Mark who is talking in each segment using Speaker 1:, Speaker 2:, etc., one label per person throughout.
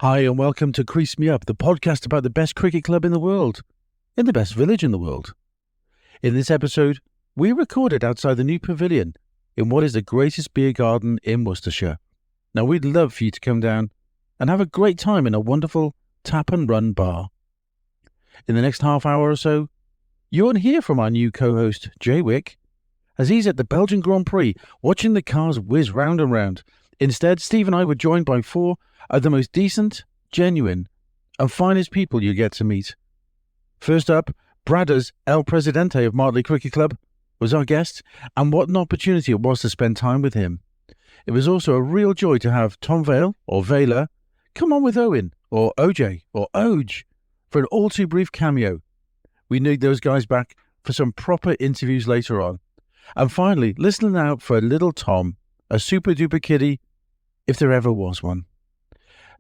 Speaker 1: Hi and welcome to Crease Me Up, the podcast about the best cricket club in the world, in the best village in the world. In this episode, we recorded outside the new pavilion in what is the greatest beer garden in Worcestershire. Now we'd love for you to come down and have a great time in a wonderful tap and run bar. In the next half hour or so, you won't hear from our new co-host, Jay Wick, as he's at the Belgian Grand Prix watching the cars whiz round and round. Instead, Steve and I were joined by four of the most decent, genuine, and finest people you get to meet. First up, Bradders, El Presidente of Martley Cricket Club, was our guest, and what an opportunity it was to spend time with him. It was also a real joy to have Tom Vale, or Valer, come on with Owen, or OJ, or OJ, for an all-too-brief cameo. We need those guys back for some proper interviews later on. And finally, listening out for little Tom, a super-duper kiddie, if there ever was one.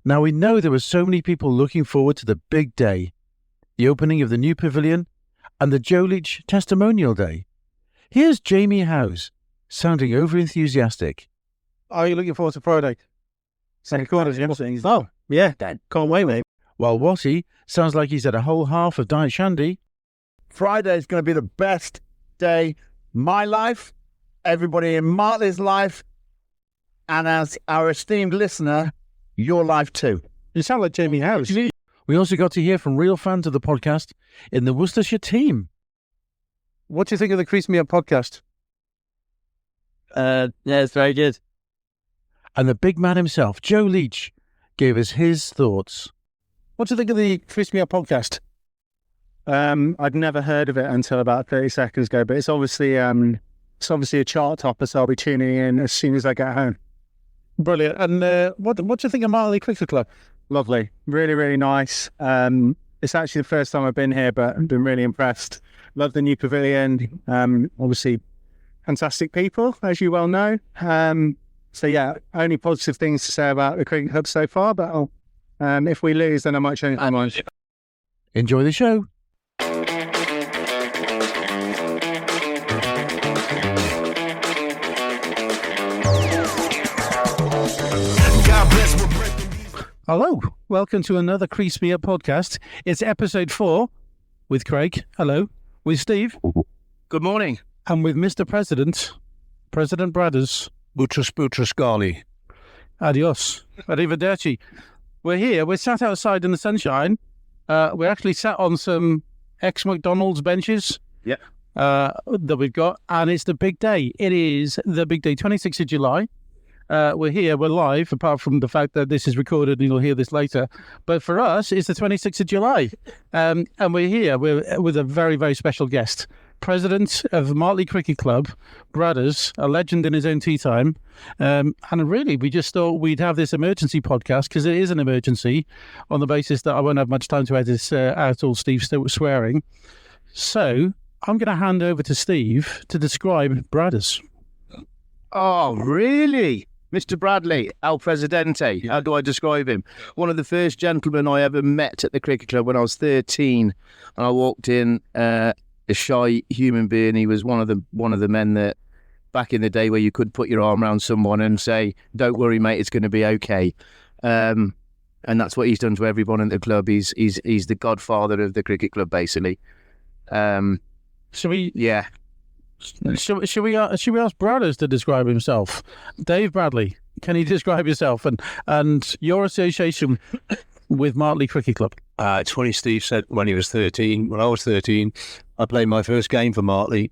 Speaker 1: Now, we know there were so many people looking forward to the big day, the opening of the new pavilion, and the Joe Leach testimonial day. Here's Jamie Howes, sounding over-enthusiastic.
Speaker 2: Are you looking forward to Friday?
Speaker 3: Second quarters, yeah.
Speaker 2: Oh, yeah, can't wait, mate.
Speaker 1: While Watty sounds like he's had a whole half of Diet Shandy.
Speaker 3: Friday is going to be the best day my life, everybody in Martley's life, and as our esteemed listener, your life too.
Speaker 2: You sound like Jamie Howes.
Speaker 1: We also got to hear from real fans of the podcast in the Worcestershire team.
Speaker 2: What do you think of the Crease Me Up podcast?
Speaker 4: Yeah, it's very good.
Speaker 1: And the big man himself, Joe Leach, gave us his thoughts.
Speaker 2: What do you think of the Crease Me Up podcast?
Speaker 5: I'd never heard of it until about 30 seconds ago, but it's obviously a chart topper, so I'll be tuning in as soon as I get home.
Speaker 2: Brilliant. And what do you think of Martley Cricket Club?
Speaker 5: Lovely. Really, really nice. It's actually the first time I've been here, but I've been really impressed. Love the new pavilion. Obviously, fantastic people, as you well know. So yeah, only positive things to say about the cricket club so far, but if we lose, then I might change my mind.
Speaker 1: Enjoy the show. Hello, welcome to another Crease Me Up podcast. It's episode 4 with Craig. Hello. With Steve.
Speaker 4: Good morning.
Speaker 1: And with Mr. President, President Bradders.
Speaker 6: Buttrus Gali.
Speaker 1: Adios. Arrivederci. We're here. We're sat outside in the sunshine. We're actually sat on some ex-McDonald's benches.
Speaker 4: Yep.
Speaker 1: That we've got. And it's the big day. It is the big day, 26th of July. We're here, we're live, apart from the fact that this is recorded and you'll hear this later. But for us, it's the 26th of July. And we're here with a very, very special guest. President of Martley Cricket Club, Bradders, a legend in his own tea time. And really, we just thought we'd have this emergency podcast, because it is an emergency, on the basis that I won't have much time to edit out all Steve's swearing. So I'm going to hand over to Steve to describe Bradders.
Speaker 4: Oh, really? Mr. Bradley, El Presidente, how do I describe him? One of the first gentlemen I ever met at the cricket club when I was 13, and I walked in, a shy human being. He was one of the men that, back in the day, where you could put your arm around someone and say, "Don't worry, mate, it's going to be okay." And that's what he's done to everyone in the club. He's the godfather of the cricket club, basically.
Speaker 1: Should we?
Speaker 4: Yeah.
Speaker 1: Should we ask Bradders to describe himself? Dave Bradley, can you describe yourself and your association with Martley Cricket Club?
Speaker 6: It's funny, Steve said when he was 13. When I was 13, I played my first game for Martley.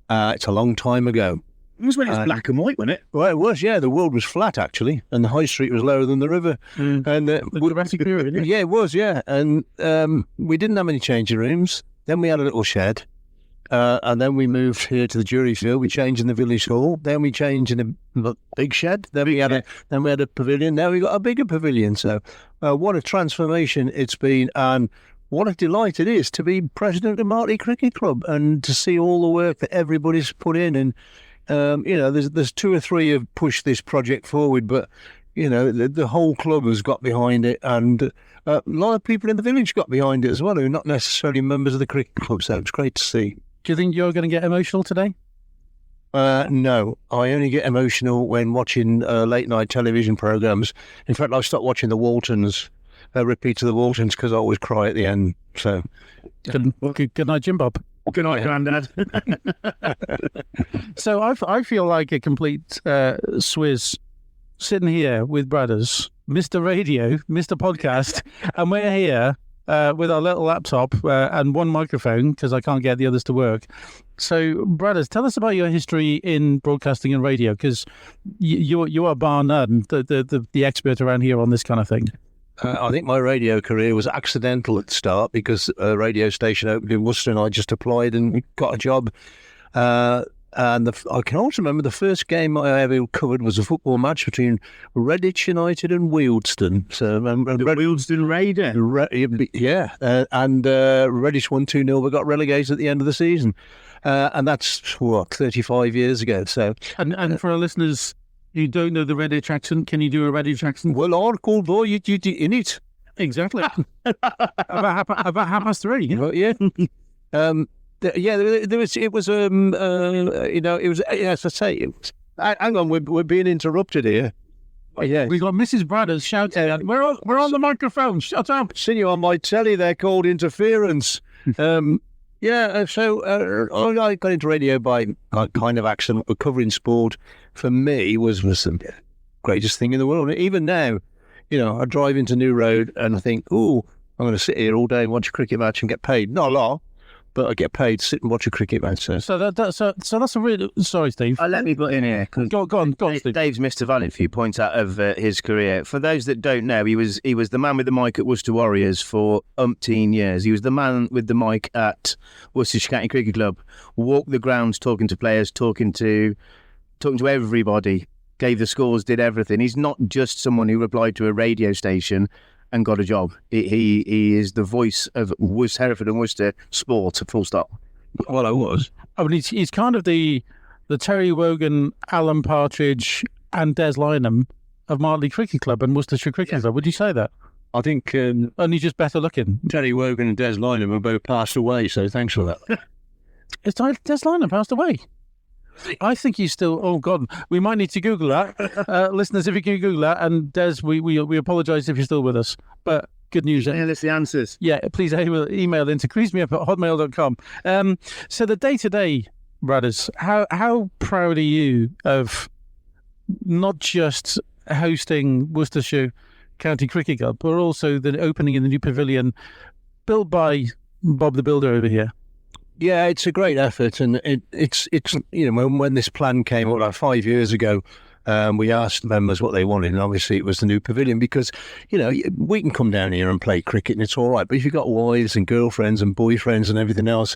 Speaker 6: It's a long time ago.
Speaker 4: It was when it was black and white, wasn't it?
Speaker 6: Well, it was, yeah. The world was flat, actually, and the high street was lower than the river.
Speaker 1: And the Jurassic period, isn't it?
Speaker 6: Yeah, it was, yeah. And we didn't have any changing rooms. Then we had a little shed. And then we moved here to the jury field. We changed in the village hall. Then we changed in a big shed. Then we had a pavilion. Now we got a bigger pavilion. So what a transformation it's been, and what a delight it is to be president of Martley Cricket Club and to see all the work that everybody's put in. And there's 2 or 3 have pushed this project forward, but the whole club has got behind it, and a lot of people in the village got behind it as well, who are not necessarily members of the cricket club. So it's great to see.
Speaker 1: Do you think you're going to get emotional today?
Speaker 6: No, I only get emotional when watching late night television programs. In fact, I stopped watching the Waltons repeat to the Waltons because I always cry at the end. So,
Speaker 1: Good night, Jim Bob.
Speaker 2: Good night, Grandad.
Speaker 1: So I feel like a complete Swizz sitting here with brothers, Mr. Radio, Mr. Podcast, and we're here with our little laptop and one microphone because I can't get the others to work. So, brothers, tell us about your history in broadcasting and radio, because you are bar none the expert around here on this kind of thing.
Speaker 6: I think my radio career was accidental at the start because a radio station opened in Worcester and I just applied and got a job. And I can also remember the first game I ever covered was a football match between Redditch United and Wealdstone. So,
Speaker 2: Wealdstone Raider.
Speaker 6: And Redditch won 2-0, but got relegated at the end of the season. And that's, 35 years ago. So,
Speaker 1: And for our listeners who don't know the Redditch accent, can you do a Redditch accent?
Speaker 6: well, Oracle, boy, you in it.
Speaker 1: Exactly. about 3:30.
Speaker 6: Well, yeah. There was. It was. It was. As I say, hang on, we're being interrupted here. Yeah,
Speaker 1: We got Mrs. Brothers shouting, we're on the microphone, shut up.
Speaker 6: seen you on my telly there called interference. So I got into radio by kind of accident, but covering sport for me was the greatest thing in the world. Even now, I drive into New Road and I think, I'm going to sit here all day and watch a cricket match and get paid. Not a lot, but I get paid to sit and watch a cricket match.
Speaker 1: So that's a really... Sorry, Steve.
Speaker 4: Let me butt in here. 'Cause
Speaker 1: Go on, Steve.
Speaker 4: Dave's missed a valid few points out of his career. For those that don't know, he was the man with the mic at Worcester Warriors for umpteen years. He was the man with the mic at Worcestershire County Cricket Club. Walked the grounds, talking to players, talking to everybody. Gave the scores, did everything. He's not just someone who replied to a radio station and got a job. He is the voice of Hereford and Worcester sport, full stop.
Speaker 6: Well, I was.
Speaker 1: I mean, he's kind of the Terry Wogan, Alan Partridge and Des Lynam of Martley Cricket Club and Worcestershire Cricket Club. Would you say that?
Speaker 6: I think
Speaker 1: Only just better looking.
Speaker 6: Terry Wogan and Des Lynam have both passed away, so thanks for that.
Speaker 1: It's Des Lynam passed away. I think he's still... Oh, God. We might need to Google that. Listeners, if you can Google that. And Des, we apologise if you're still with us. But good news.
Speaker 4: Tell us the answers.
Speaker 1: Yeah, please email into creasemeup@hotmail.com. So the day-to-day, brothers, how proud are you of not just hosting Worcestershire County Cricket Club, but also the opening in the new pavilion built by Bob the Builder over here?
Speaker 6: Yeah, it's a great effort, and it's when this plan came up like 5 years ago, we asked members what they wanted, and obviously it was the new pavilion because we can come down here and play cricket and it's all right, but if you've got wives and girlfriends and boyfriends and everything else,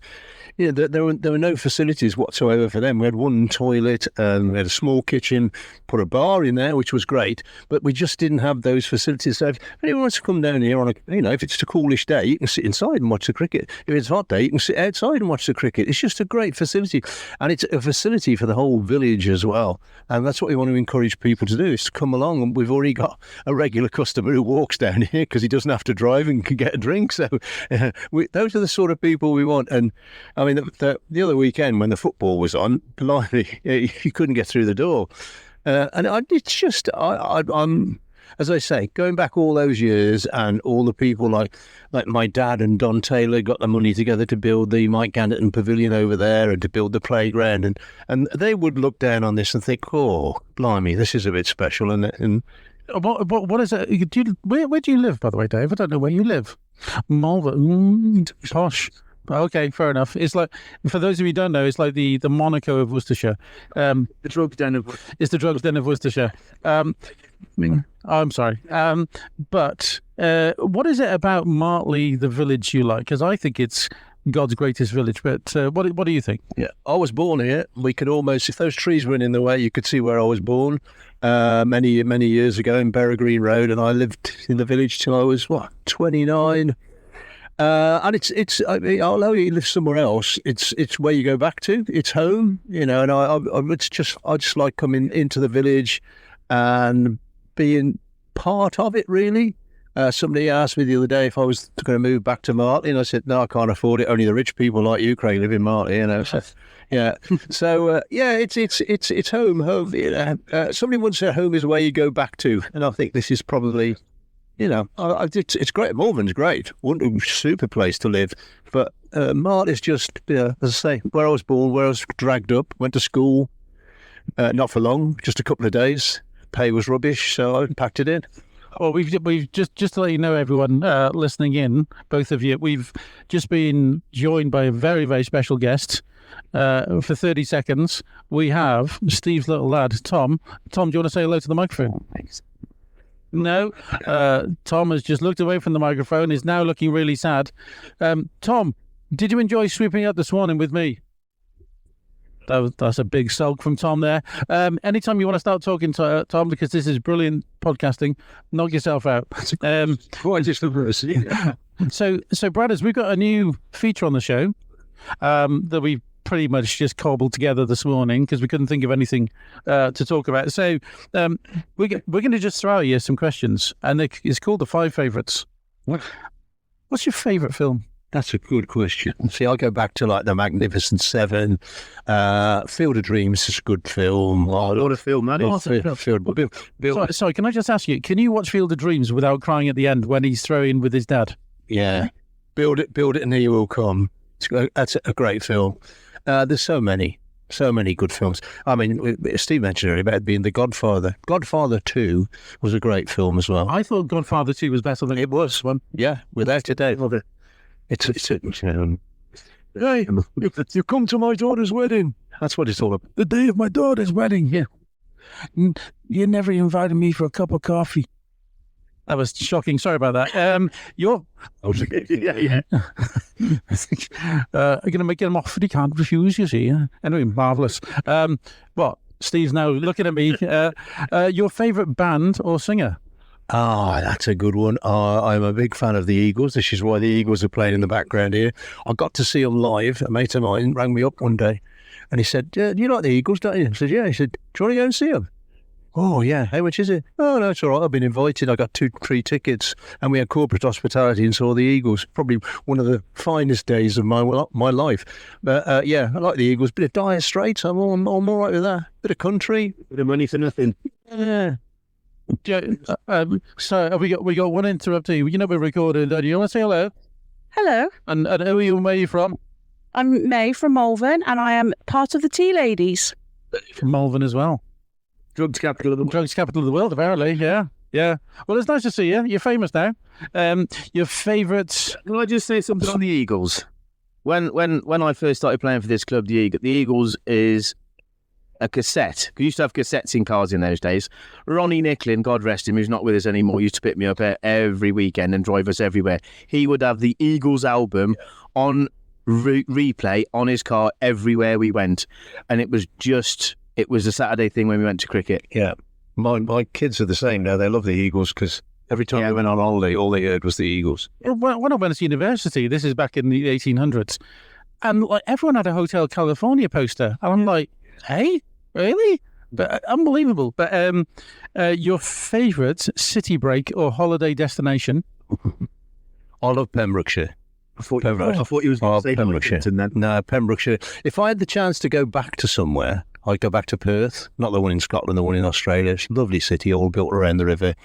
Speaker 6: there were no facilities whatsoever for them. We had one toilet, we had a small kitchen, put a bar in there, which was great, but we just didn't have those facilities. So if anyone wants to come down here on if it's a coolish day, you can sit inside and watch the cricket. If it's a hot day, you can sit outside and watch the cricket. It's just a great facility, and it's a facility for the whole village as well. And that's what we want to encourage people to do, is to come along. And we've already got a regular customer who walks down here because he doesn't have to drive and can get a drink. So those are the sort of people we want. And I mean, the other weekend when the football was on, blimey, you couldn't get through the door. I'm, as I say, going back all those years, and all the people like my dad and Don Taylor got the money together to build the Mike Ganderton Pavilion over there and to build the playground, and they would look down on this and think, oh, blimey, this is a bit special. And
Speaker 1: what is it? Where do you live, by the way, Dave? I don't know where you live. Malvern, posh. Okay, fair enough. It's like, for those of you who don't know, it's like the Monaco of Worcestershire.
Speaker 4: The drugs den of Worcestershire.
Speaker 1: It's the drugs den of Worcestershire. I'm sorry. But what is it about Martley, the village, you like? Because I think it's God's greatest village. But what do you think?
Speaker 6: Yeah, I was born here. We could almost, if those trees weren't in the way, you could see where I was born many years ago in Berry Green Road, and I lived in the village till I was 29. And it's. I mean, although you live somewhere else, it's where you go back to. It's home, And I just like coming into the village and being part of it. Really, somebody asked me the other day if I was going to move back to Martley, and I said no, I can't afford it. Only the rich people like you, Craig, live in Martley. So, yeah. So it's home. Somebody once said home is where you go back to, and I think this is probably it's great. Malvern's great. Super place to live. But Mart is just, as I say, where I was born, where I was dragged up, went to school, not for long, just a couple of days. Pay was rubbish, so I packed it in.
Speaker 2: Well, we've just to let you know, everyone listening in, both of you, we've just been joined by a very, very special guest. For 30 seconds, we have Steve's little lad, Tom. Tom, do you want to say hello to the microphone? Thanks. No, Tom has just looked away from the microphone, is now looking really sad. Tom, did you enjoy sweeping up this morning with me? That's a big sulk from Tom there. Anytime you want to start talking to Tom, because this is brilliant podcasting, knock yourself out.
Speaker 6: Just the verse.
Speaker 2: So, Bradders, we've got a new feature on the show that we pretty much just cobbled together this morning because we couldn't think of anything to talk about. So we're going to just throw at you some questions, and it's called the 5 Favourites. What's your favourite film?
Speaker 6: That's a good question. See, I go back to like The Magnificent Seven. Field of Dreams is a good film.
Speaker 4: What a film that is.
Speaker 2: Sorry, can I just ask you, can you watch Field of Dreams without crying at the end when he's throwing with his dad?
Speaker 6: Yeah. Build it and he will come. That's a great film. There's so many good films. I mean, Steve mentioned earlier about being The Godfather. Godfather 2 was a great film as well.
Speaker 2: I thought Godfather 2 was better than
Speaker 6: it was one. Yeah, without a doubt. It's hey, you come to my daughter's wedding. That's what it's all about.
Speaker 2: The day of my daughter's wedding, yeah. You never invited me for a cup of coffee. That was shocking. Sorry about that. I'm going to make him offer he can't refuse, you see. Anyway, marvellous. Steve's now looking at me. Your favourite band or singer?
Speaker 6: That's a good one. I'm a big fan of the Eagles. This is why the Eagles are playing in the background here. I got to see them live. A mate of mine rang me up one day and he said, do you like the Eagles, don't you? I said, yeah. He said, do you want to go and see them? Oh, yeah. How much is it? Oh, no, it's all right. I've been invited. I got 2 free tickets and we had corporate hospitality and saw the Eagles. Probably one of the finest days of my life. But, yeah, I like the Eagles. Bit of Dire Straits. I'm all right with that. Bit of country.
Speaker 4: Bit of money for nothing.
Speaker 6: Yeah.
Speaker 2: So we got one interruptee. You know we're recording. Do you want to say hello?
Speaker 7: Hello.
Speaker 2: And who are you and where are you from?
Speaker 7: I'm May from Malvern and I am part of the Tea Ladies.
Speaker 2: From Malvern as well.
Speaker 4: Drugs capital of
Speaker 2: the world, apparently. Yeah. Well, it's nice to see you. You're famous now. Your favourite?
Speaker 4: Can I just say something on the Eagles? When I first started playing for this club, the Eagles is a cassette. We used to have cassettes in cars in those days. Ronnie Nicklin, God rest him, who's not with us anymore, used to pick me up every weekend and drive us everywhere. He would have the Eagles album on replay on his car everywhere we went, and it was a Saturday thing when we went to cricket.
Speaker 6: Yeah, my kids are the same now. They love the Eagles because every time they went on holiday, all they heard was the Eagles.
Speaker 2: When I went to university, this is back in the 1800s, and like everyone had a Hotel California poster, and I'm like, hey, really? But unbelievable. But your favourite city break or holiday destination?
Speaker 6: I love Pembrokeshire.
Speaker 4: I thought you was going to say
Speaker 6: Pembrokeshire. No, Pembrokeshire. If I had the chance to go back to somewhere, I'd go back to Perth. Not the one in Scotland, the one in Australia. It's a lovely city, all built around the river.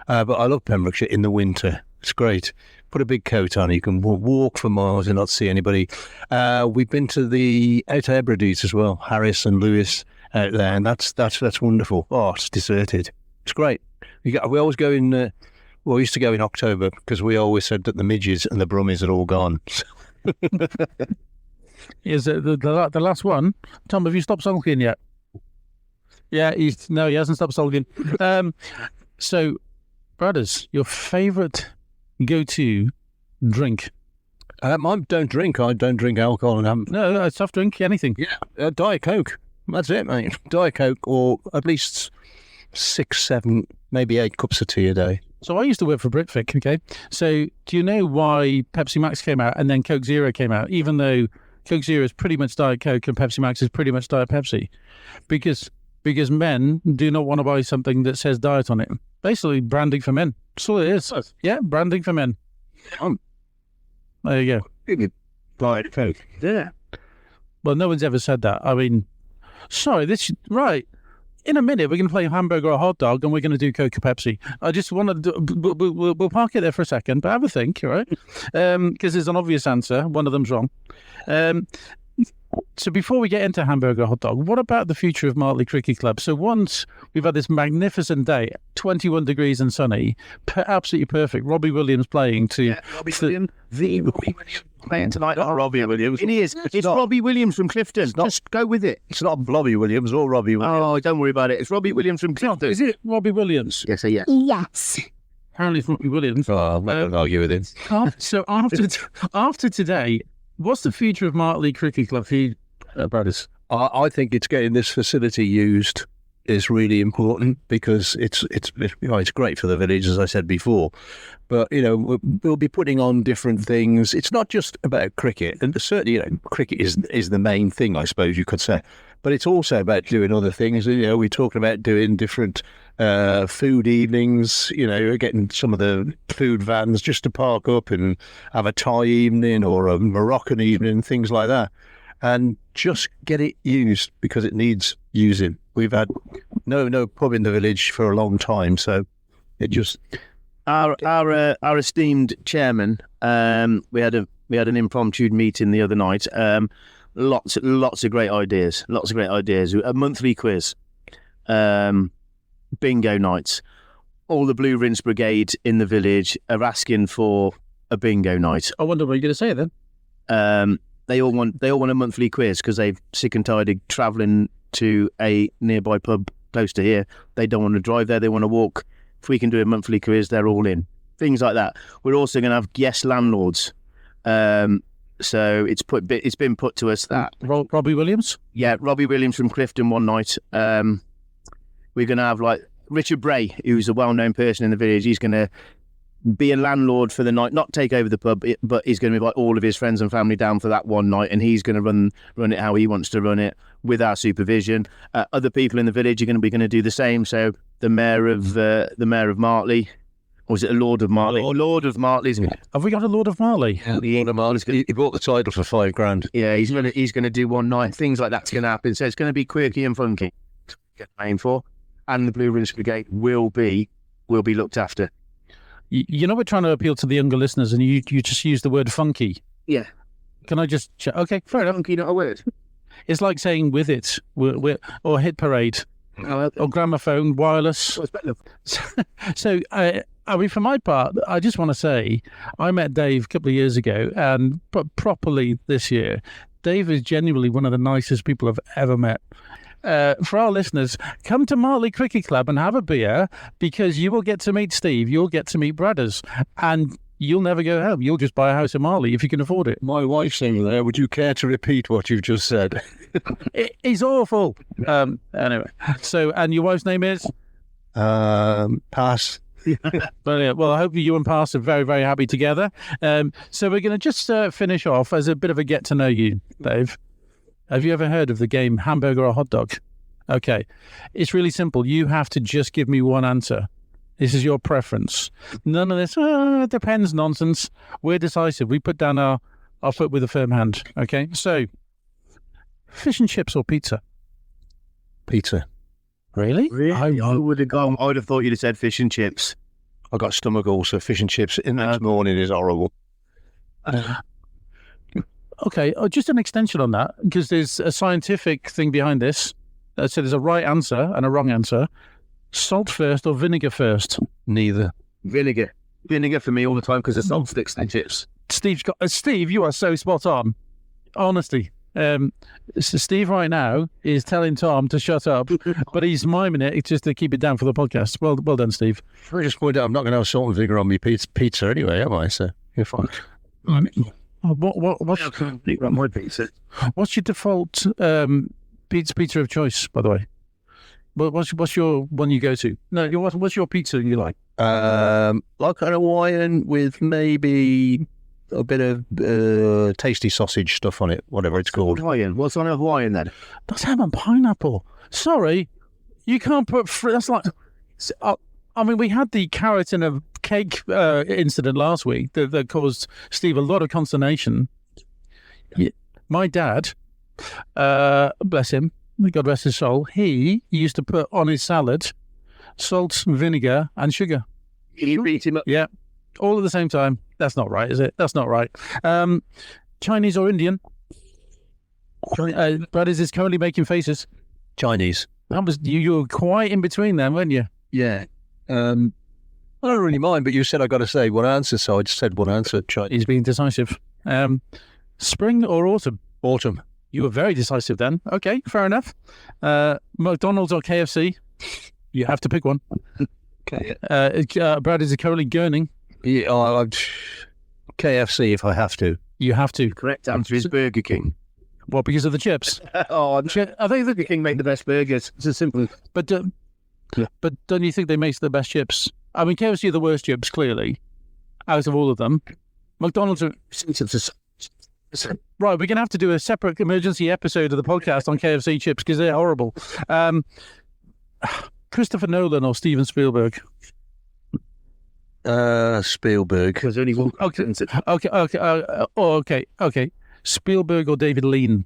Speaker 6: But I love Pembrokeshire in the winter. It's great. Put a big coat on. You can walk for miles and not see anybody. We've been to the Outer Hebrides as well, Harris and Lewis out there, and that's wonderful. Oh, it's deserted. It's great. We always go in. We used to go in October because we always said that the midges and the brummies are all gone.
Speaker 2: Is the last one? Tom, have you stopped sulking yet? Yeah, he hasn't stopped sulking. So, brothers, your favourite go-to drink?
Speaker 6: I don't drink. I don't drink alcohol.
Speaker 2: No, soft drink, anything.
Speaker 6: Yeah, Diet Coke. That's it, mate. Diet Coke, or at least 6, 7, maybe 8 cups of tea a day.
Speaker 2: So I used to work for Britvic, okay? So do you know why Pepsi Max came out and then Coke Zero came out, even though Coke Zero is pretty much Diet Coke and Pepsi Max is pretty much Diet Pepsi? Because men do not want to buy something that says diet on it. Basically, branding for men. That's all it is. Yeah, branding for men. There you go.
Speaker 6: Diet Coke.
Speaker 4: Yeah.
Speaker 2: Well, no one's ever said that. I mean, sorry, right. in a minute, we're going to play hamburger or hot dog, and we're going to do Coke or Pepsi. I just want to. We'll park it there for a second, but have a think, all right? Because there's an obvious answer. One of them's wrong. So before we get into hamburger or hot dog, what about the future of Martley Cricket Club? So once we've had this magnificent day, 21 degrees and sunny, absolutely perfect. Robbie Williams playing to...
Speaker 4: Yeah, Robbie Williams playing tonight. Not Robbie Williams. It is. It's Robbie Williams from Clifton. Just go with it.
Speaker 6: It's not Blobby Williams or Robbie Williams.
Speaker 4: Oh, don't worry about it. It's Robbie Williams from Clifton.
Speaker 2: Is it Robbie Williams?
Speaker 4: Yes, yes.
Speaker 7: Yes.
Speaker 2: Apparently it's Robbie Williams.
Speaker 6: Oh, I'm not going to argue with him.
Speaker 2: So after today, what's the future of Martley Cricket Club for you, brothers?
Speaker 6: I think it's getting this facility used is really important because it's great for the village, as I said before. But we'll be putting on different things. It's not just about cricket, and certainly cricket is the main thing, I suppose you could say. But it's also about doing other things. We're talking about doing different food evenings. Getting some of the food vans just to park up and have a Thai evening or a Moroccan evening, things like that. And just get it used because it needs using. We've had no pub in the village for a long time, so it just
Speaker 4: our esteemed chairman. We had an impromptu meeting the other night. Lots of great ideas. A monthly quiz, bingo nights. All the Blue Rinse Brigade in the village are asking for a bingo night.
Speaker 2: I wonder what you're going to say then.
Speaker 4: They all want a monthly quiz because they're sick and tired of travelling to a nearby pub close to here. They don't want to drive there. They want to walk. If we can do a monthly quiz, they're all in. Things like that. We're also going to have guest landlords. So it's been put to us that
Speaker 2: Robbie Williams.
Speaker 4: Yeah, Robbie Williams from Clifton one night. We're going to have Richard Bray, who's a well-known person in the village. He's going to be a landlord for the night, not take over the pub, but he's going to invite all of his friends and family down for that one night, and he's going to run it how he wants to run it with our supervision. Other people in the village are going to do the same. So the mayor of Martley, or was it a Lord of Martley? Lord of Martley's.
Speaker 2: Have we got a Lord of Martley?
Speaker 6: Yeah, the Lord of Martley's. He bought the title for $5,000.
Speaker 4: Yeah, he's going to do one night. Things like that's going to happen. So it's going to be quirky and funky. Get named for, and the Blue Rinse Brigade will be looked after.
Speaker 2: We're trying to appeal to the younger listeners, and you just use the word funky.
Speaker 4: Yeah.
Speaker 2: Can I just check? Okay, fair enough.
Speaker 4: Funky, not a word.
Speaker 2: It's like saying with it, or hit parade, or gramophone, wireless. So, for my part, I just want to say, I met Dave a couple of years ago, and properly this year. Dave is genuinely one of the nicest people I've ever met. For our listeners, come to Martley Cricket Club and have a beer because you will get to meet Steve, you'll get to meet Brothers, and you'll never go home. You'll just buy a house in Martley if you can afford it.
Speaker 6: My wife's over there. Would you care to repeat what you've just said?
Speaker 2: It's awful. Anyway, so, and your wife's name is?
Speaker 6: Pass.
Speaker 2: Brilliant. Well, I hope you and Pass are very, very happy together. So we're going to just finish off as a bit of a get to know you, Dave. Have you ever heard of the game hamburger or hot dog? Okay. It's really simple. You have to just give me one answer. This is your preference. None of this, it depends nonsense. We're decisive. We put down our foot with a firm hand. Okay? So, fish and chips or pizza?
Speaker 6: Pizza.
Speaker 2: Really?
Speaker 4: I would have gone. I would have thought you'd have said fish and chips.
Speaker 6: I got stomach ulcer. Fish and chips in the next morning is horrible.
Speaker 2: Okay, just an extension on that, because there's a scientific thing behind this. So there's a right answer and a wrong answer. Salt first or vinegar first?
Speaker 6: Neither.
Speaker 4: Vinegar. Vinegar for me all the time because the salt sticks to the chips.
Speaker 2: Steve, you are so spot on. Honestly. So Steve right now is telling Tom to shut up, but he's miming it just to keep it down for the podcast. Well done, Steve.
Speaker 6: I just point out I'm not going to have salt and vinegar on my pizza anyway, am I? So you're fine.
Speaker 2: What's your default pizza of choice, by the way? What's your one you go to? No, what's your pizza you like?
Speaker 6: Like an Hawaiian with maybe a bit of tasty sausage stuff on it, whatever it's called.
Speaker 4: Hawaiian. What's on a Hawaiian then?
Speaker 2: That's ham and pineapple. Sorry, you can't put that's like. I mean, we had the carrot in a cake incident last week that caused Steve a lot of consternation. My dad, bless him, God rest his soul, he used to put on his salad salt, vinegar, and sugar.
Speaker 4: You beat him up.
Speaker 2: Yeah, all at the same time. That's not right, is it? That's not right. Chinese or Indian? Brothers is currently making faces.
Speaker 6: Chinese.
Speaker 2: You were quite in between them, weren't you?
Speaker 6: Yeah. I don't really mind, but you said I got to say one answer, so I just said one answer. Chinese.
Speaker 2: He's being decisive. Spring or autumn?
Speaker 6: Autumn.
Speaker 2: You were very decisive then. Okay, fair enough. McDonald's or KFC? You have to pick one.
Speaker 6: Okay.
Speaker 2: Brad is currently gurning.
Speaker 6: Yeah, KFC if I have to.
Speaker 2: You have to.
Speaker 4: Correct answer is Burger King.
Speaker 2: What, because of the chips?
Speaker 4: Oh,
Speaker 2: I think
Speaker 4: Burger King make the best burgers. It's as simple as...
Speaker 2: But don't you think they make the best chips? I mean, KFC are the worst chips, clearly, out of all of them. McDonald's are... Right, we're going to have to do a separate emergency episode of the podcast on KFC chips because they're horrible. Christopher Nolan or Steven Spielberg?
Speaker 6: Spielberg.
Speaker 4: There's only one.
Speaker 2: Okay. Spielberg or David Lean?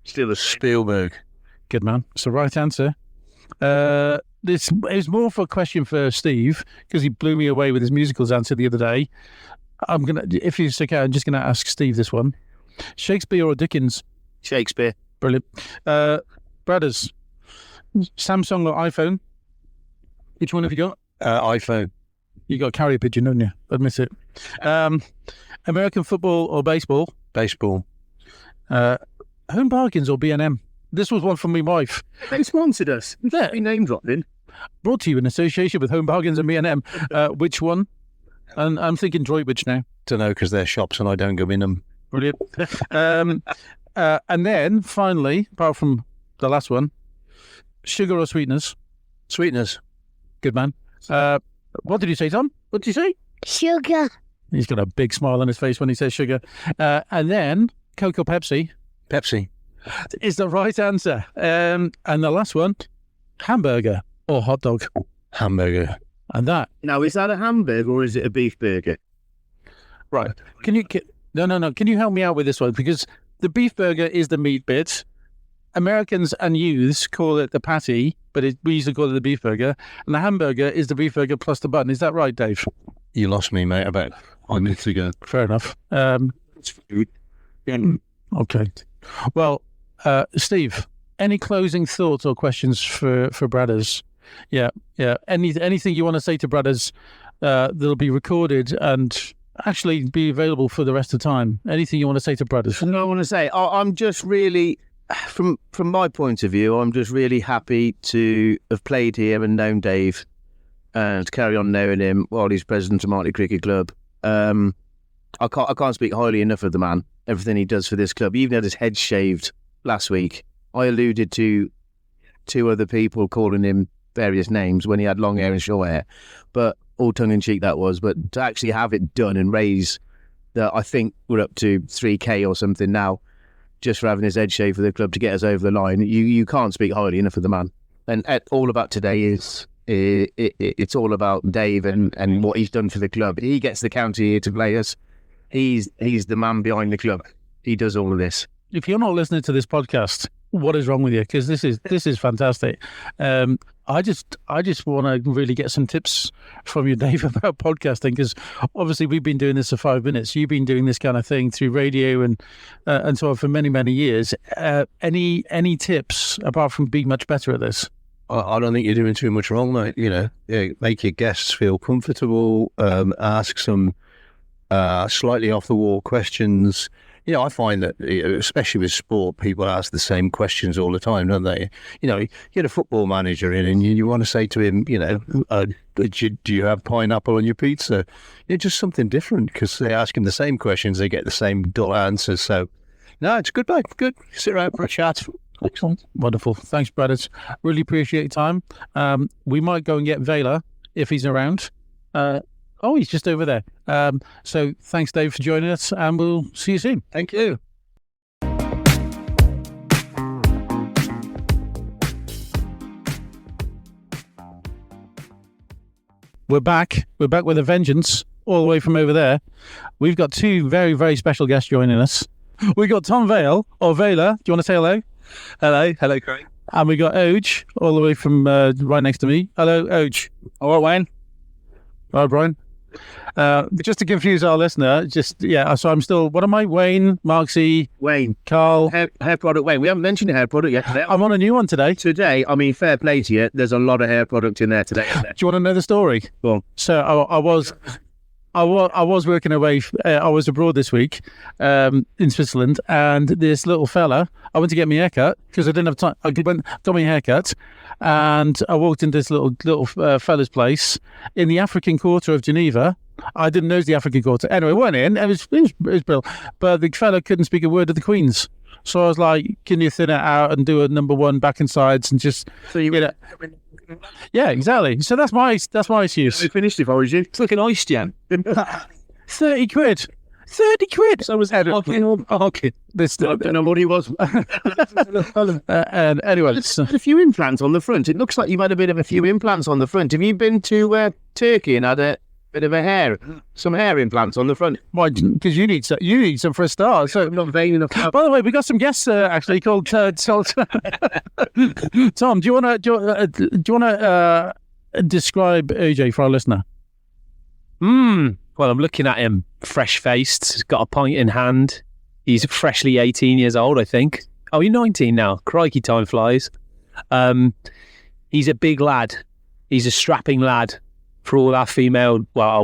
Speaker 4: Still a
Speaker 6: Spielberg.
Speaker 2: Good man. It's the right answer. This is more for a question for Steve because he blew me away with his musicals answer the other day. If he's okay, I'm just gonna ask Steve this one: Shakespeare or Dickens?
Speaker 4: Shakespeare.
Speaker 2: Brilliant. Brothers, Samsung or iPhone? Which one have you got?
Speaker 6: iPhone.
Speaker 2: You got carrier pigeon, don't you? Admit it. American football or baseball?
Speaker 6: Baseball.
Speaker 2: Home Bargains or B&M? This was one from my wife.
Speaker 4: They sponsored us.
Speaker 2: Yeah.
Speaker 4: We name dropped in.
Speaker 2: Brought to you in association with Home Bargains and B&M. Which one? And I'm thinking Droitwich now.
Speaker 6: Don't know because they're shops and I don't go in them.
Speaker 2: Brilliant. And then finally, apart from the last one, sugar or sweeteners?
Speaker 6: Sweeteners.
Speaker 2: Good man. What did you say, Tom? What did you say?
Speaker 7: Sugar.
Speaker 2: He's got a big smile on his face when he says sugar. And then Coke or Pepsi?
Speaker 6: Pepsi.
Speaker 2: Is the right answer. And the last one, hamburger or hot dog?
Speaker 6: Hamburger.
Speaker 2: And that.
Speaker 4: Now, is that a hamburger or is it a beef burger?
Speaker 2: Right. No. Can you help me out with this one? Because the beef burger is the meat bit. Americans and youths call it the patty, but we used to call it the beef burger. And the hamburger is the beef burger plus the bun. Is that right, Dave?
Speaker 6: You lost me, mate, about 5 minutes ago.
Speaker 2: Fair enough.
Speaker 4: It's food.
Speaker 2: Okay. Well, Steve, any closing thoughts or questions for Brothers? Yeah. Anything you want to say to Brothers that'll be recorded and actually be available for the rest of the time? Anything you want to say to Brothers?
Speaker 4: I want to say, I'm just really, from my point of view, I'm just really happy to have played here and known Dave and to carry on knowing him while he's president of Martley Cricket Club. I can't speak highly enough of the man, everything he does for this club. He even had his head shaved last week. I alluded to two other people calling him various names when he had long hair and short hair, but all tongue-in-cheek that was. But to actually have it done and raise that, I think we're up to 3K or something now, just for having his head shaved for the club to get us over the line. You can't speak highly enough of the man. And all about today is it's all about Dave and what he's done for the club. He gets the county here to play us. He's the man behind the club. He does all of this.
Speaker 2: If you're not listening to this podcast, what is wrong with you? Because this is fantastic. I just want to really get some tips from you, Dave, about podcasting, because obviously we've been doing this for 5 minutes. You've been doing this kind of thing through radio and so on for many, many years. Any tips apart from being much better at this?
Speaker 6: I don't think you're doing too much wrong, mate. Make your guests feel comfortable. Ask some slightly off the wall questions. I find that, especially with sport, people ask the same questions all the time, don't they? You get a football manager in and you want to say to him, do you have pineapple on your pizza? Just something different, because they ask him the same questions, they get the same dull answers. So, no, it's good, mate. Good. Sit around for a chat.
Speaker 2: Excellent. Wonderful. Thanks, brothers. Really appreciate your time. We might go and get Valer if he's around. He's just over there. So thanks, Dave, for joining us, and we'll see you soon.
Speaker 6: Thank you.
Speaker 2: We're back. We're back with a vengeance, all the way from over there. We've got two very, very special guests joining us. We've got Tom Vale, or Valer. Do you want to say hello?
Speaker 8: Hello, Craig.
Speaker 2: And we got Oj all the way from right next to me. Hello, Oj.
Speaker 5: All right, Wayne.
Speaker 2: Hi, Brian. Just to confuse our listener, so I'm still, what am I? Wayne, Marksy,
Speaker 4: Wayne,
Speaker 2: Carl.
Speaker 4: hair product. Wayne, we haven't mentioned your hair product yet today.
Speaker 2: I'm on a new one today.
Speaker 4: Today, I mean, fair play to you. There's a lot of hair product in there today. Isn't there?
Speaker 2: Do you want to know the story?
Speaker 4: Go on.
Speaker 2: So I was working away. I was abroad this week in Switzerland, and this little fella. I went to get my haircut because I didn't have time. I got my haircut, and I walked into this little fella's place in the African Quarter of Geneva. I didn't know it was the African Quarter. Anyway, went in. It was brilliant, but the fella couldn't speak a word of the Queen's. So I was like, "Can you thin it out and do a number one back and sides and just Yeah, exactly. So that's my excuse.
Speaker 4: I finished if I was you.
Speaker 6: It's like an ice jam.
Speaker 2: 30 quid. 30 quid.
Speaker 6: So was head market.
Speaker 2: This
Speaker 4: I don't know what he was.
Speaker 2: and anyway, so,
Speaker 4: Had a few implants on the front. It looks like you've had a bit of a few implants on the front. Have you been to Turkey and had a bit of some hair implants on the front?
Speaker 2: why? Because you need some for a start. So,
Speaker 4: I'm not vain enough.
Speaker 2: by the way, we got some guests actually called Tom. Do you want to describe OJ for our listener?
Speaker 6: Well, I'm looking at him, fresh-faced, he's got a pint in hand. He's freshly 18 years old, I think. Oh, you're 19 now. Crikey, time flies. He's a big lad. He's a strapping lad for all our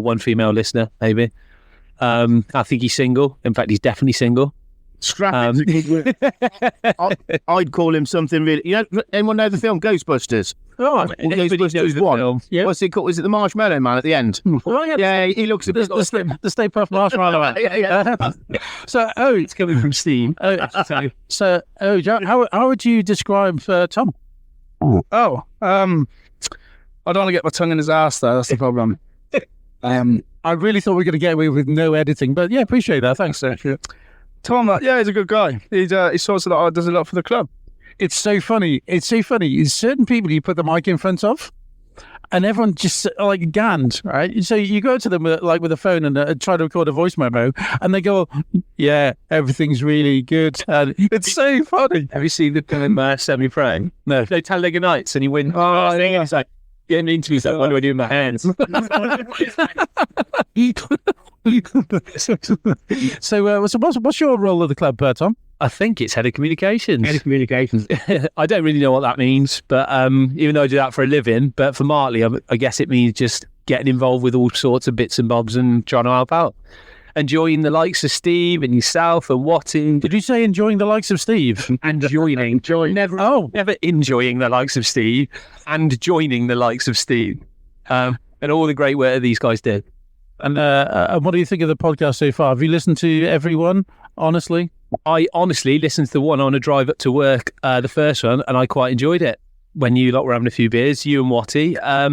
Speaker 6: one female listener, maybe. I think he's single. In fact, he's definitely single.
Speaker 4: Strapping's a good word. I'd call him something really. You know, anyone know the film Ghostbusters?
Speaker 2: Oh,
Speaker 4: Ghostbusters 1.
Speaker 2: Yeah.
Speaker 4: What's it called? Is it the Marshmallow Man at the end? Yeah, he looks a bit.
Speaker 2: the Stay Puft Marshmallow Man.
Speaker 4: Yeah.
Speaker 2: So,
Speaker 6: It's coming from Steam.
Speaker 2: How would you describe Tom?
Speaker 5: I don't want to get my tongue in his ass, though. That's the problem.
Speaker 2: I really thought we were going to get away with no editing, but yeah, appreciate that. Thanks, sir.
Speaker 5: Tom, he's a good guy. He sorts a lot, does a lot for the club.
Speaker 2: It's so funny. It's certain people you put the mic in front of, and everyone just like ganned, right? So you go to them with a phone and try to record a voice memo, and they go, "Yeah, everything's really good." And it's so funny.
Speaker 6: Have you seen the film Semi-Pro?
Speaker 2: No.
Speaker 6: They Talladega Nights and he wins. Oh, I think it's like getting interviews like, what do I do with my hands?
Speaker 2: So what's your role at the club, Tom?
Speaker 6: I think it's head of communications.
Speaker 4: Head of communications.
Speaker 6: I don't really know what that means, but even though I do that for a living, but for Martley, I guess it means just getting involved with all sorts of bits and bobs and trying to help out. Enjoying the likes of Steve and yourself and Watty.
Speaker 2: Did you say enjoying the likes of Steve?
Speaker 6: And never enjoying the likes of Steve and joining the likes of Steve. And all the great work that these guys did.
Speaker 2: And what do you think of the podcast so far? Have you listened to everyone, honestly?
Speaker 6: I honestly listened to the one on a drive up to work, the first one, and I quite enjoyed it. When you lot were having a few beers, you and Watty. I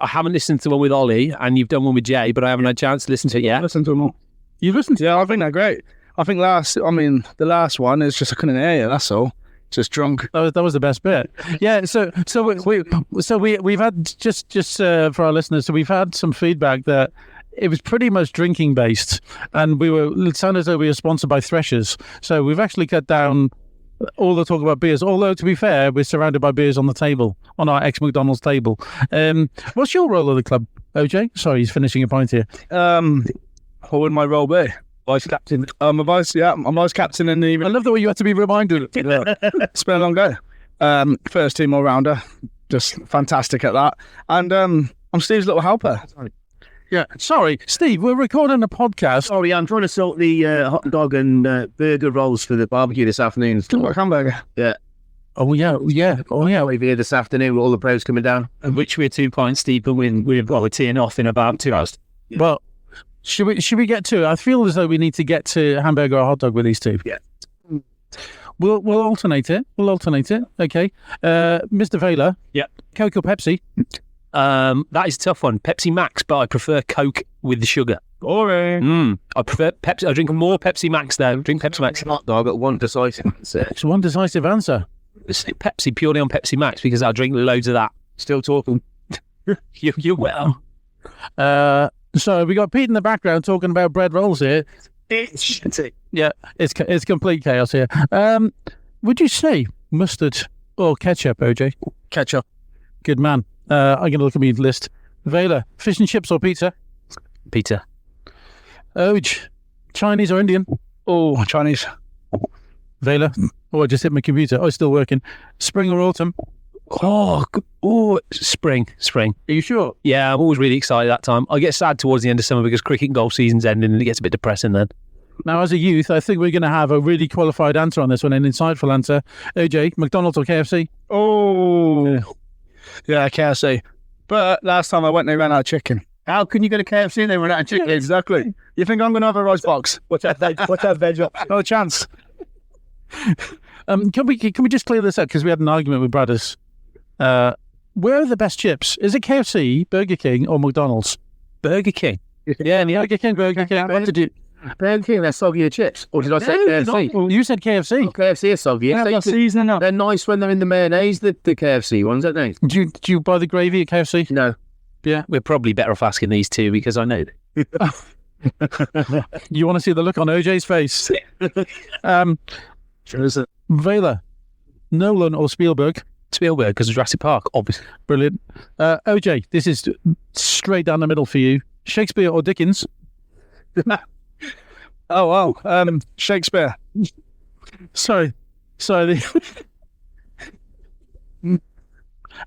Speaker 6: haven't listened to one with Ollie, and you've done one with Jay, but I haven't had a chance to listen to it yet.
Speaker 5: Listen to them all.
Speaker 2: You've listened to
Speaker 5: Yeah, I think they're great. I think the last one is just I couldn't hear you, that's all. Just drunk.
Speaker 2: that was the best bit. Yeah, so we've had just for our listeners, so we've had some feedback that it was pretty much drinking based, and it sounded as though we were sponsored by Threshers. So we've actually cut down all the talk about beers. Although to be fair, we're surrounded by beers on the table, on our ex-McDonald's table. What's your role at the club, OJ? Sorry, he's finishing a pint here.
Speaker 5: What would my role be? Vice captain. I'm vice captain in the.
Speaker 2: I love the way you had to be reminded.
Speaker 5: It's been a long day. First team all rounder, just fantastic at that. And I'm Steve's little helper.
Speaker 2: Yeah, sorry, Steve. We're recording a podcast.
Speaker 4: Sorry, I'm trying to sort the hot dog and burger rolls for the barbecue this afternoon.
Speaker 5: Like hamburger.
Speaker 4: Yeah.
Speaker 2: Oh yeah.
Speaker 4: We're here this afternoon with all the pros coming down.
Speaker 6: Which we're 2 pints deep, and we're teeing off in about 2 hours.
Speaker 2: Yeah. Well, should we get to it? I feel as though we need to get to hamburger or hot dog with these two.
Speaker 4: Yeah.
Speaker 2: We'll alternate it. Okay. Mr. Valer.
Speaker 6: Yeah.
Speaker 2: Coke or Pepsi?
Speaker 6: That is a tough one. Pepsi Max, but I prefer Coke with the sugar.
Speaker 5: Boring.
Speaker 6: I prefer Pepsi. I drink more Pepsi Max though. Drink Pepsi Max.
Speaker 4: Hot dog at one decisive answer.
Speaker 2: It's one decisive answer.
Speaker 6: Pepsi purely on Pepsi Max because I'll drink loads of that.
Speaker 4: Still talking.
Speaker 6: You're well.
Speaker 2: So we got Pete in the background talking about bread rolls here. Yeah, it's complete chaos here. Would you say mustard or ketchup, OJ?
Speaker 5: Ketchup.
Speaker 2: Good man. I'm going to look at my list. Valer, fish and chips or pizza?
Speaker 8: Pizza.
Speaker 2: OJ, Chinese or Indian?
Speaker 5: Oh, Chinese.
Speaker 2: Valer, I just hit my computer. Oh, it's still working. Spring or autumn?
Speaker 8: Spring.
Speaker 2: Are you sure?
Speaker 8: Yeah, I'm always really excited that time. I get sad towards the end of summer because cricket and golf season's ending and it gets a bit depressing then.
Speaker 2: Now, as a youth, I think we're going to have a really qualified answer on this one, an insightful answer. OJ, McDonald's or KFC?
Speaker 5: Oh, yeah, KFC. But last time I went, they ran out of chicken.
Speaker 3: How can you go to KFC and they run out of chicken?
Speaker 5: Exactly. You think I'm going to have a rice box? What's that veg up? No chance.
Speaker 2: Can we just clear this up because we had an argument with Bradders. Where are the best chips? Is it KFC, Burger King, or McDonald's?
Speaker 8: Burger King.
Speaker 2: Yeah, Burger King.
Speaker 3: What did you? Burger King, they're soggier chips. Or did I say KFC?
Speaker 2: You said KFC.
Speaker 3: KFC are soggy. They're nice when they're in the mayonnaise, the KFC ones, aren't they?
Speaker 2: Do you buy the gravy at KFC?
Speaker 3: No.
Speaker 2: Yeah.
Speaker 8: We're probably better off asking these two because I know.
Speaker 2: You want to see the look on OJ's face?
Speaker 5: Sure is it?
Speaker 2: Valer, Nolan or Spielberg?
Speaker 8: Spielberg because of Jurassic Park, obviously.
Speaker 2: Brilliant. OJ, this is straight down the middle for you. Shakespeare or Dickens?
Speaker 5: Oh, wow. Shakespeare.
Speaker 2: Sorry. Valer,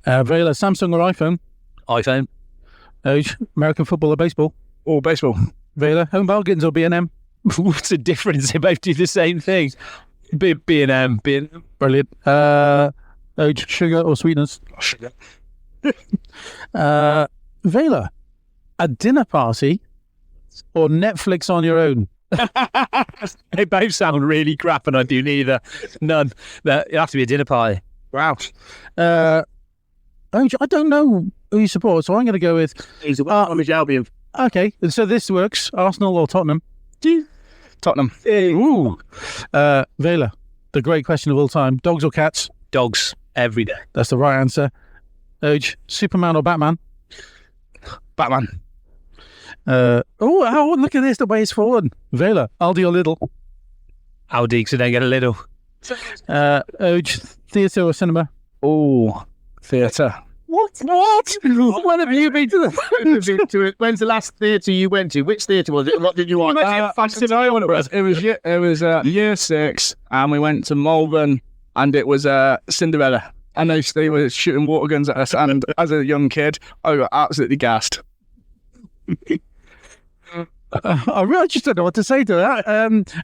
Speaker 2: Samsung or iPhone?
Speaker 8: iPhone.
Speaker 2: OJ, American football or baseball?
Speaker 5: Oh, baseball.
Speaker 2: Valer, Home Bargains or B&M?
Speaker 8: What's the difference? They both do the same thing. B&M.
Speaker 2: Brilliant. OJ, sugar or sweetness?
Speaker 5: Sugar.
Speaker 2: Valer, a dinner party or Netflix on your own?
Speaker 8: They both sound really crap and I do neither. None. It'll have to be a dinner party.
Speaker 5: Wow.
Speaker 2: OJ, I don't know who you support, so I'm going to go with...
Speaker 3: He's a Albion.
Speaker 2: Okay, so this works. Arsenal or Tottenham?
Speaker 5: Tottenham.
Speaker 2: Ooh. Valer, the great question of all time. Dogs or cats?
Speaker 8: Dogs every day.
Speaker 2: That's the right answer. OJ, Superman or Batman?
Speaker 5: Batman.
Speaker 2: Look at this, the way it's fallen. Valer, Aldi or Lidl?
Speaker 8: Aldi, because I don't get a little.
Speaker 2: OJ, theatre or cinema?
Speaker 5: Oh, theatre.
Speaker 3: What? When have you been to the... When's the last theatre you went to? Which theatre was it? What did you want?
Speaker 5: It was year 6, and we went to Malvern, and it was Cinderella. And they were shooting water guns at us, and as a young kid, I got absolutely gassed.
Speaker 2: I really just don't know what to say to that.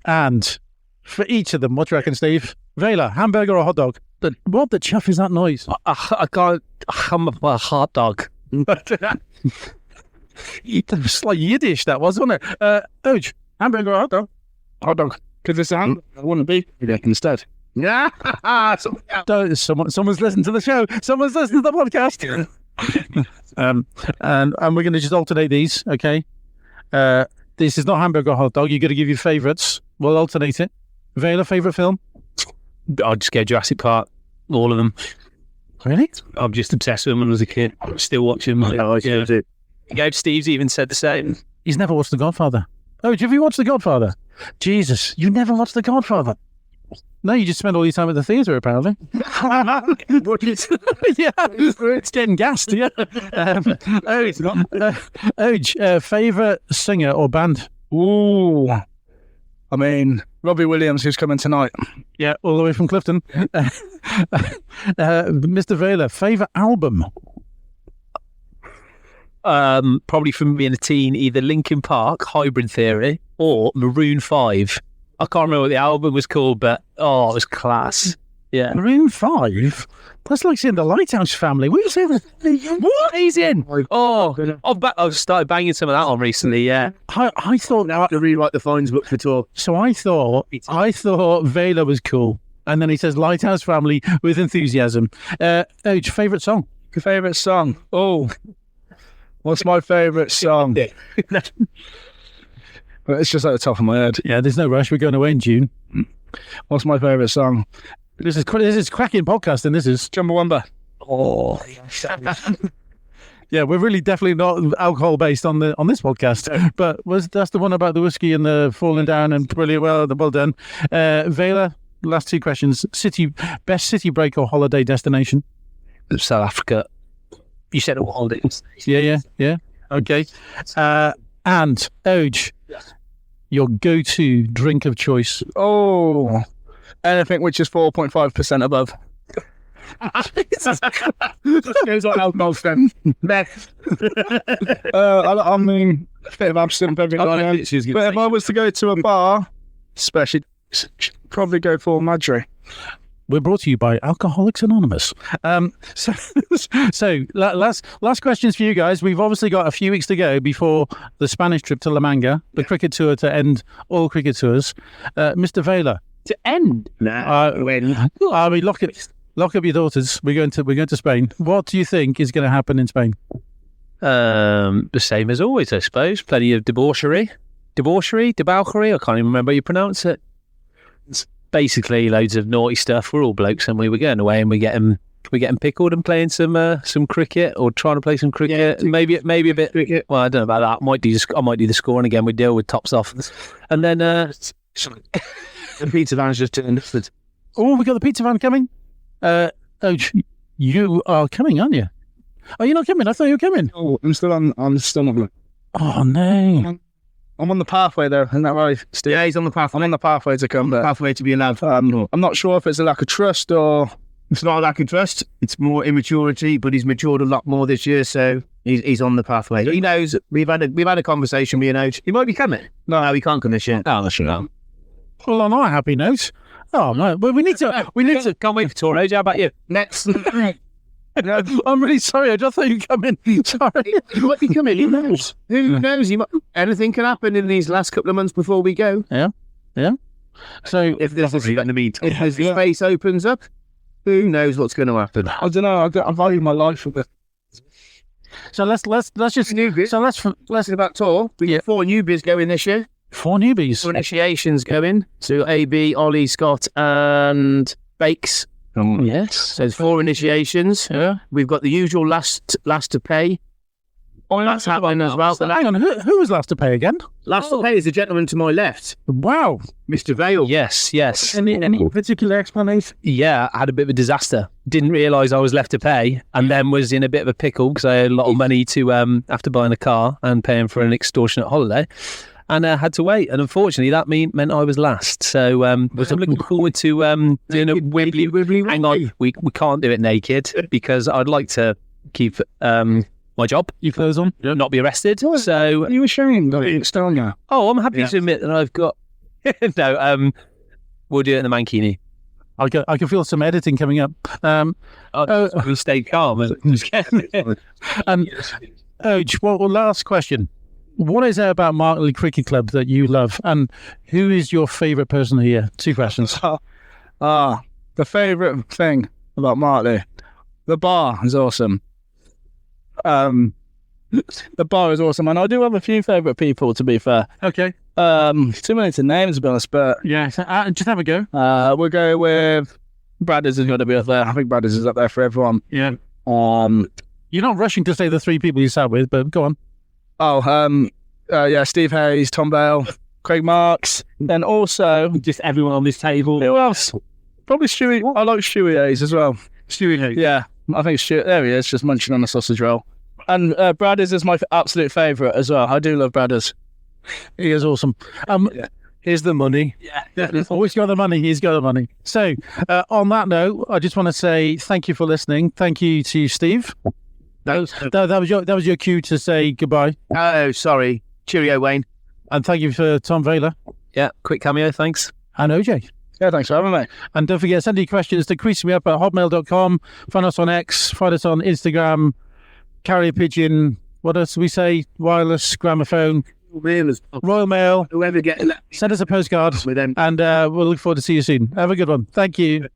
Speaker 2: And for each of them, what do you reckon, Steve? Valer, hamburger or hot dog? What the chuff is that noise?
Speaker 8: I can't. I'm a hot dog.
Speaker 2: It's like Yiddish, that was, wasn't it? OJ, hamburger or hot dog?
Speaker 5: Hot dog. Because it's a hamburger. I want to be instead.
Speaker 3: Yeah.
Speaker 2: Someone's listening to the show. Someone's listening to the podcast. And we're going to just alternate these, okay? This is not hamburger or hot dog. You've got to give your favourites. We'll alternate it. Valer, favourite film?
Speaker 8: I'll just go Jurassic Park. All of them.
Speaker 2: Really?
Speaker 8: I'm just obsessed with them when I was a kid. Still watching them. Steve's even said the same.
Speaker 2: He's never watched The Godfather. Oh, have you watched The Godfather? Jesus, you never watched The Godfather? No, you just spend all your time at the theatre, apparently. Yeah, it's getting gassed, yeah.
Speaker 5: It's not.
Speaker 2: Favourite singer or band?
Speaker 5: Ooh. I mean, Robbie Williams, who's coming tonight.
Speaker 2: Yeah, all the way from Clifton. Mr. Valer, favourite album?
Speaker 8: Probably from being a teen, either Linkin Park, Hybrid Theory, or Maroon 5. I can't remember what the album was called, but it was class. Yeah.
Speaker 2: Maroon 5? That's like seeing the Lighthouse Family. What are you saying?
Speaker 8: What? He's in. I've started banging some of that on recently, yeah.
Speaker 2: I thought...
Speaker 3: Now I have to rewrite the fines book for tour.
Speaker 2: So I thought Valer was cool. And then he says Lighthouse Family with enthusiasm. Favourite song?
Speaker 5: Favourite song? Oh. What's my favourite song? It's just at the top of my head.
Speaker 2: Yeah, there's no rush. We're going away in June.
Speaker 5: What's my favourite song?
Speaker 2: This is cracking podcasting. This is
Speaker 5: Chumbawamba.
Speaker 8: Oh,
Speaker 2: yeah. We're really definitely not alcohol based on this podcast. But that's the one about the whiskey and the falling down and brilliant. Well done, Valer. last two questions. Best city break or holiday destination?
Speaker 8: South Africa. You said all holidays.
Speaker 2: Yeah. Okay. And Oj, your go-to drink of choice.
Speaker 5: Oh, anything which is 4.5% above.
Speaker 3: Goes on alcohol then. Next.
Speaker 5: I mean, a bit of absinthe every now and then. But if I was to go to a bar, especially, probably go for Madry.
Speaker 2: We're brought to you by Alcoholics Anonymous. So last questions for you guys. We've obviously got a few weeks to go before the Spanish trip to La Manga, the cricket tour to end all cricket tours. Mr. Valer.
Speaker 4: To end?
Speaker 3: When?
Speaker 2: I mean, lock up your daughters. We're going to Spain. What do you think is going to happen in Spain?
Speaker 8: The same as always, I suppose. Plenty of debauchery. I can't even remember how you pronounce it. It's basically loads of naughty stuff. We're all blokes, and we were going away, and we're getting pickled and playing some cricket, or trying to play some cricket.
Speaker 3: Yeah,
Speaker 8: maybe a bit cricket. Well, I don't know about that. I might do the scoring again. We deal with tops off, and then
Speaker 4: The pizza van's just turned up.
Speaker 2: Oh, we got the pizza van coming. You are coming, aren't you? Are you not coming? I thought you were coming.
Speaker 5: Oh, I'm still not.
Speaker 2: Oh no.
Speaker 5: I'm on the pathway there, isn't that right, Steve?
Speaker 3: Yeah, he's on the pathway.
Speaker 5: I'm on the pathway to come, but
Speaker 3: Pathway to be allowed.
Speaker 5: I'm not sure if it's a lack of trust or...
Speaker 3: It's not a lack of trust. It's more immaturity, but he's matured a lot more this year, so he's on the pathway. He knows. We've had a conversation. Me and Oj. He might be coming. No, he can't come this year.
Speaker 4: Oh, that's right.
Speaker 2: Well, on our happy note. Oh no, well, we need to.
Speaker 8: can't wait for tour. Oj, how about you?
Speaker 3: Next.
Speaker 2: No, I'm really sorry. I just thought you'd come in. Sorry.
Speaker 3: He might be coming. Who knows? Who knows? Anything can happen in these last couple of months before we go.
Speaker 2: Yeah. So
Speaker 3: If there's in the meantime, if the space opens up, who knows what's going to happen?
Speaker 5: I don't know. I value my life a bit.
Speaker 2: So let's just
Speaker 3: Newbies.
Speaker 2: so let's
Speaker 3: About tour. We get 4 newbies going this year.
Speaker 2: 4 newbies.
Speaker 3: 4 initiations going. So AB, Ollie, Scott, and Bakes.
Speaker 8: Yes.
Speaker 3: So there's 4 initiations.
Speaker 2: Yeah.
Speaker 3: We've got the usual last to pay.
Speaker 5: Oh,
Speaker 3: That's happening as well.
Speaker 2: Hang on, who was last to pay again?
Speaker 3: Last to pay is the gentleman to my left,
Speaker 2: Wow.
Speaker 3: Mr. Vale.
Speaker 8: Yes.
Speaker 2: Any particular explanation?
Speaker 8: Yeah, I had a bit of a disaster. Didn't realise I was left to pay, and then was in a bit of a pickle because I had a lot of money to after buying a car and paying for an extortionate holiday, and I had to wait. And unfortunately, that meant I was last. So I'm looking forward to doing a wibbly. Hang on, we can't do it naked because I'd like to keep my job.
Speaker 2: You clothes on?
Speaker 8: Not be arrested. So
Speaker 5: Are you ashamed that it's still now?
Speaker 8: I'm happy to admit that I've got no. We'll do it in the mankini.
Speaker 2: I can feel some editing coming up.
Speaker 8: We stayed calm.
Speaker 2: And last question. What is it about Martley Cricket Club that you love, and who is your favourite person here? 2 questions.
Speaker 5: The favourite thing about Martley, the bar is awesome. The bar is awesome, and I do have a few favourite people, to be fair.
Speaker 2: Okay.
Speaker 5: Too many to name, to be honest, but
Speaker 2: Yeah. Just have a go.
Speaker 5: we'll go with Bradders is going to be up there. I think Bradders is up there for everyone.
Speaker 2: Yeah.
Speaker 5: Um,
Speaker 2: You're not rushing to say the 3 people you sat with, but go on.
Speaker 5: Steve Hayes, Tom Bale, Craig Marks, then also
Speaker 2: Just everyone on this table.
Speaker 5: who else? Probably Stewie. I like Stewie Hayes as well.
Speaker 2: Stewie Hayes.
Speaker 5: Yeah, I think Stewie. There he is, just munching on a sausage roll. And Bradders is my absolute favourite as well. I do love Bradders.
Speaker 2: He is awesome.
Speaker 6: Here's the money.
Speaker 2: Always got the money. He's got the money. So, on that note, I just want to say thank you for listening. Thank you to Steve. That was your cue to say goodbye.
Speaker 3: Oh, sorry. Cheerio, Wayne.
Speaker 2: And thank you for Tom Valer
Speaker 8: Yeah, quick cameo, thanks.
Speaker 2: and OJ.
Speaker 5: Yeah, thanks for having me.
Speaker 2: And don't forget, send your questions to creasemeup@hotmail.com. Find us on X. Find us on Instagram. Carrier pigeon. What else do we say? Wireless gramophone. Royal Mail.
Speaker 3: Whoever getting that
Speaker 2: Send us a postcard.
Speaker 3: with them.
Speaker 2: And we'll look forward to see you soon. Have a good one. Thank you.